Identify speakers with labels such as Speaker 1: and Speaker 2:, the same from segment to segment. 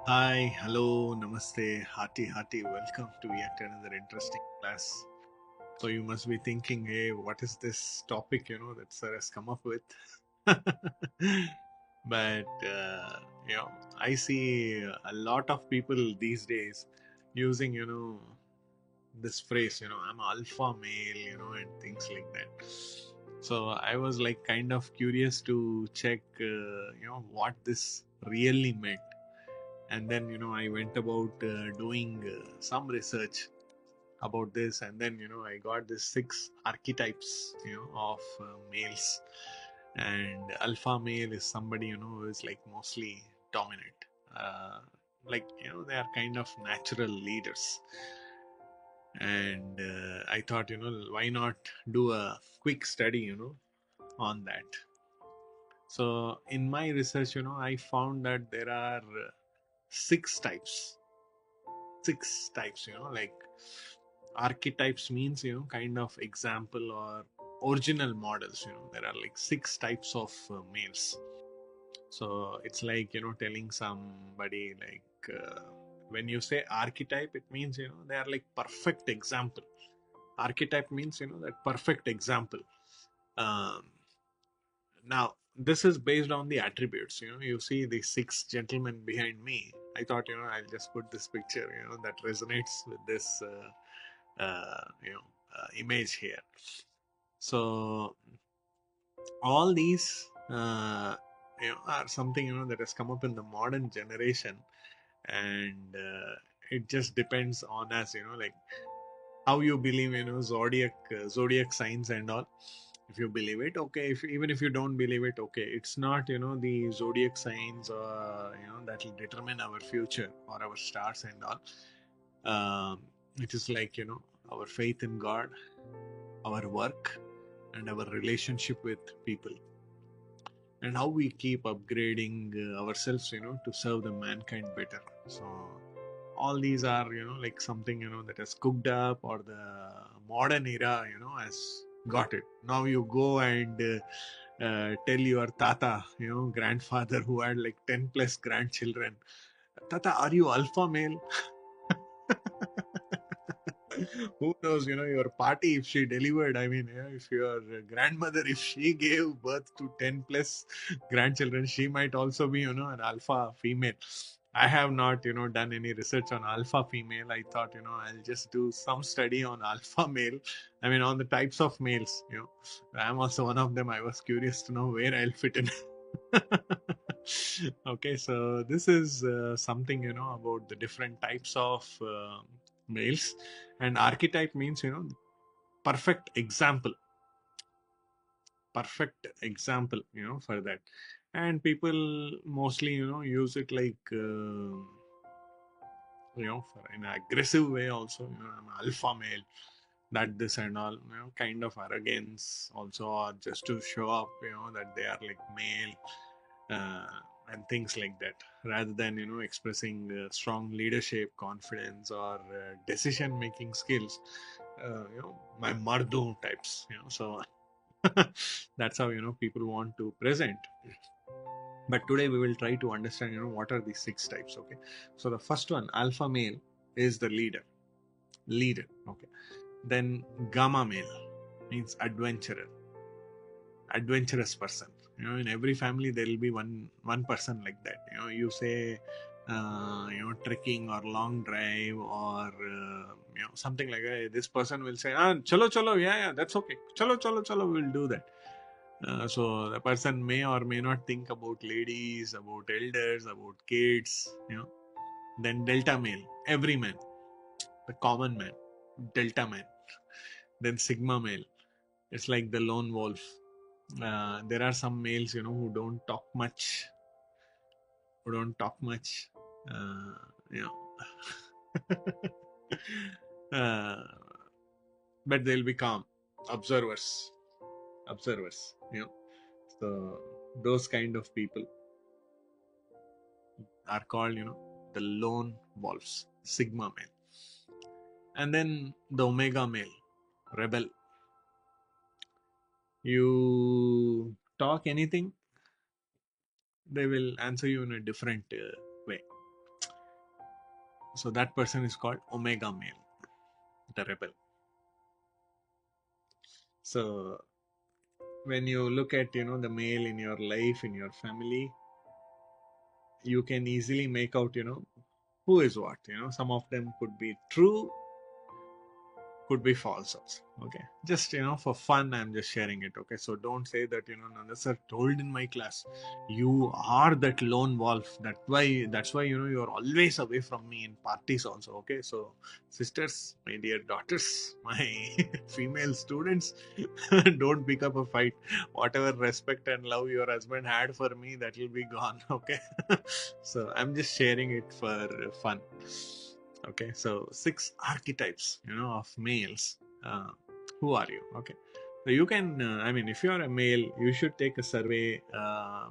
Speaker 1: Hi, hello, namaste, hearty, welcome to yet another interesting class. So you must be thinking, hey, what is this topic, that sir has come up with? But, I see a lot of people these days using, this phrase, I'm alpha male, and things like that. So I was like kind of curious to check, what this really meant. And then I went about doing some research about this, and then I got this six archetypes of males. And alpha male is somebody who is like mostly dominant, uh, like they are kind of natural leaders. And I thought, why not do a quick study on that. So in my research, I found that there are six types six types, like archetypes means kind of example or original models. There are like six types of males. So it's like telling somebody like, when you say archetype, it means they are like perfect example. Archetype means that perfect example. um, Now, this is based on the attributes. You see the six gentlemen behind me. I thought, I'll just put this picture, that resonates with this, image here. So, all these, are something, that has come up in the modern generation, and it just depends on us, like how you believe, zodiac signs and all. If you believe it, okay. Even if you don't believe it, okay. It's not the zodiac signs or that will determine our future or our stars and all. It is like our faith in God, our work, and our relationship with people, and how we keep upgrading ourselves to serve the mankind better. So all these are like something that has cooked up, or the modern era has got it. Now you go and tell your tata, grandfather, who had like 10 plus grandchildren, tata, are you alpha male? Who knows, your party, if she delivered, I mean, if your grandmother, if she gave birth to 10 plus grandchildren, she might also be, an alpha female. I have not, done any research on alpha female. I thought, I'll just do some study on alpha male. I mean, on the types of males, I'm also one of them. I was curious to know where I'll fit in. Okay, so this is something about the different types of males. And archetype means perfect example, perfect example for that. And people mostly use it like, for an aggressive way also. I'm alpha male, that this and all, kind of arrogance also, or just to show up, that they are like male, uh, and things like that, rather than expressing strong leadership, confidence, or decision making skills. My mardu types, so that's how people want to present. But today we will try to understand what are these six types. Okay, so the first one, alpha male, is the leader. Okay, then gamma male means adventurous person. In every family there will be one person like that. You say, trekking or long drive, or something like that. This person will say, chalo chalo, yeah, that's okay, chalo, we'll do that. So the person may or may not think about ladies, about elders, about kids. Then delta male, every man, the common man, delta man. Then sigma male, it's like the lone wolf. There are some males who don't talk much, who don't talk much uh, you know uh, but they'll be calm observers, so those kind of people are called the lone wolves, sigma male. And then the omega male, rebel. You talk anything, they will answer you in a different way. So that person is called omega male, the rebel. So when you look at, the male in your life, in your family, you can easily make out, who is what. Some of them could be true, could be false also. Okay, just for fun, I'm just sharing it. Okay, so don't say that, Nanda sir told in my class, you are that lone wolf, that's why you're always away from me in parties also. Okay, so sisters, my dear daughters, my female students, don't pick up a fight. Whatever respect and love your husband had for me, that will be gone. Okay, so I'm just sharing it for fun. Okay, so 6 archetypes, of males. uh, who are you? Okay, so you can, I mean, if you are a male, you should take a survey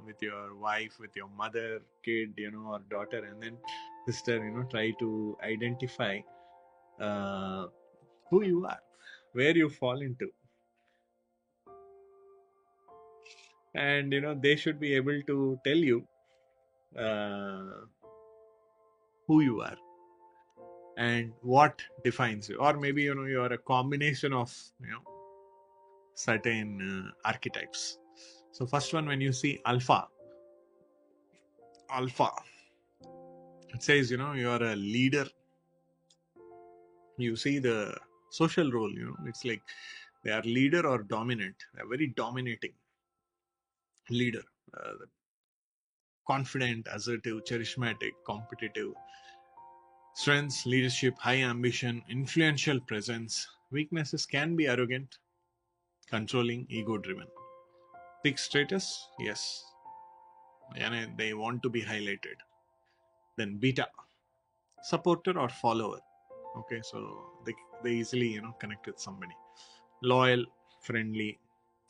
Speaker 1: with your wife, with your mother, kid, or daughter, and then sister, try to identify uh, who you are, where you fall into. And they should be able to tell you uh, who you are and what defines you. Or maybe you are a combination of certain archetypes. So first one, when you see alpha, it says, you are a leader. You see the social role, it's like they are leader or dominant. They are very dominating leader, confident, assertive, charismatic, competitive. Strengths, leadership, high ambition, influential presence. Weaknesses can be arrogant, controlling, ego driven. Big status, yes, and they want to be highlighted. Then beta, supporter or follower. Okay, so they easily connect with somebody. Loyal, friendly,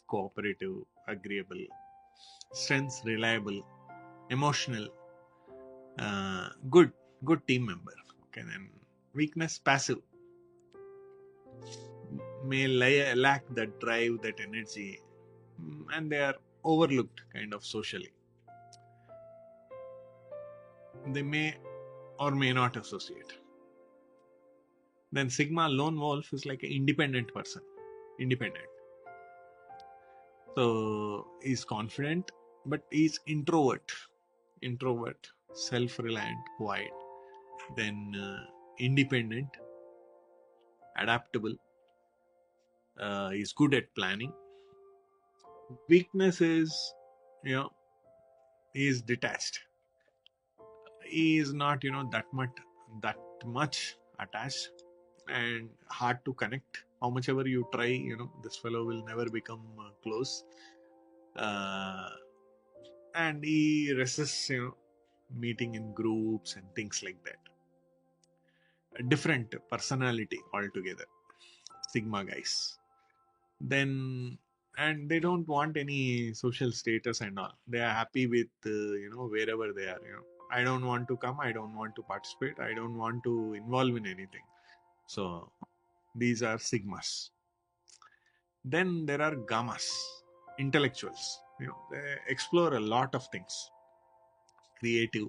Speaker 1: cooperative, agreeable. Strengths, reliable, emotional, good team member. Okay, then weakness, passive, may lack that drive, that energy, and they are overlooked kind of socially. They may or may not associate. Then sigma, lone wolf, is like an independent person. Independent. So he's confident, but he's introvert. Introvert, self-reliant, quiet. Then independent, adaptable. He's good at planning. Weakness is, he is detached. He is not, that much attached and hard to connect. How much ever you try, this fellow will never become close. Uh, and he resists, meeting in groups and things like that. A different personality altogether, sigma guys. Then, and they don't want any social status and all. They are happy with wherever they are. I don't want to come, I don't want to participate, I don't want to involve in anything. So these are sigmas. Then there are gammas, intellectuals. They explore a lot of things. Creative,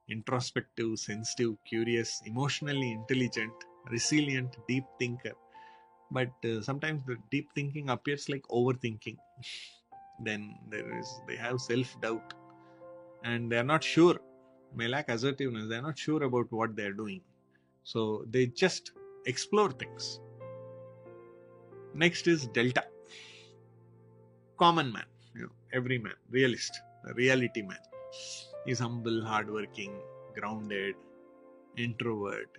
Speaker 1: introspective, sensitive, curious, emotionally intelligent, resilient, deep thinker. But sometimes the deep thinking appears like overthinking. Then they have self doubt and they are not sure. May lack assertiveness. They are not sure about what they are doing. So they just explore things. Next is delta, common man, every man, realist, a reality man. He's humble, hardworking, grounded, introvert.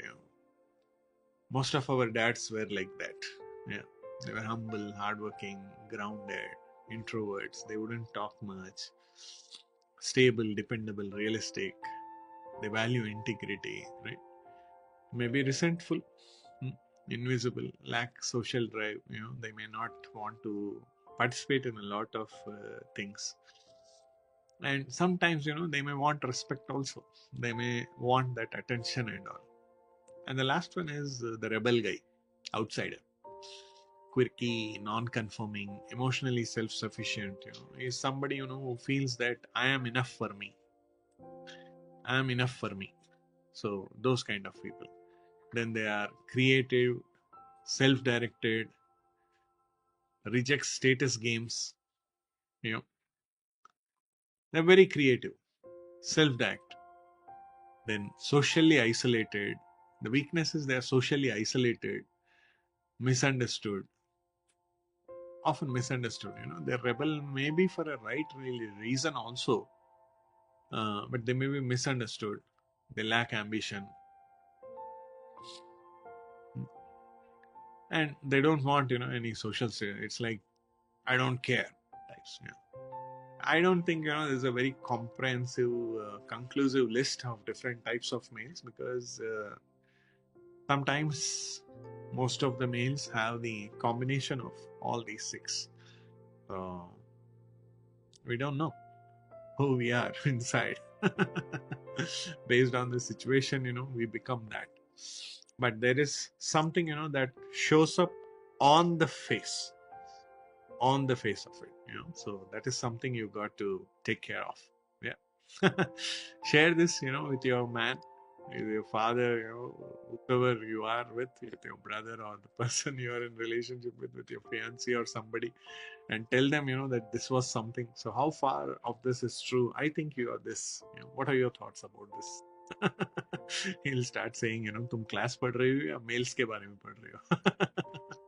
Speaker 1: Most of our dads were like that. Yeah, they were humble, hardworking, grounded, introverts. They wouldn't talk much. Stable, dependable, realistic. They value integrity, right? Maybe resentful, hmm, invisible, lack social drive. They may not want to participate in a lot of things. And sometimes, they may want respect also. They may want that attention and all. And the last one is the rebel guy, outsider, quirky, non-conforming, emotionally self-sufficient. Is somebody who feels that I am enough for me. I am enough for me. So those kind of people. Then they are creative, self-directed, reject status games. You know, they're very creative, self-direct. Then socially isolated. The weakness is they are socially isolated, misunderstood, often misunderstood. They rebel maybe for a right really reason also, but they may be misunderstood. They lack ambition, and they don't want any social. It's like I don't care types. I don't think there's a very comprehensive, conclusive list of different types of males, because sometimes most of the males have the combination of all these six. So we don't know who we are inside. Based on the situation, we become that. But there is something, that shows up on the face, of it. So that is something you got to take care of. Yeah. Share this, with your man, with your father, whoever you are with your brother, or the person you are in relationship with your fiancé or somebody, and tell them, that this was something. So how far of this is true? I think you are this. What are your thoughts about this? He'll start saying, तुम class पढ़ रही हो या mails के बारे में पढ़ रही हो?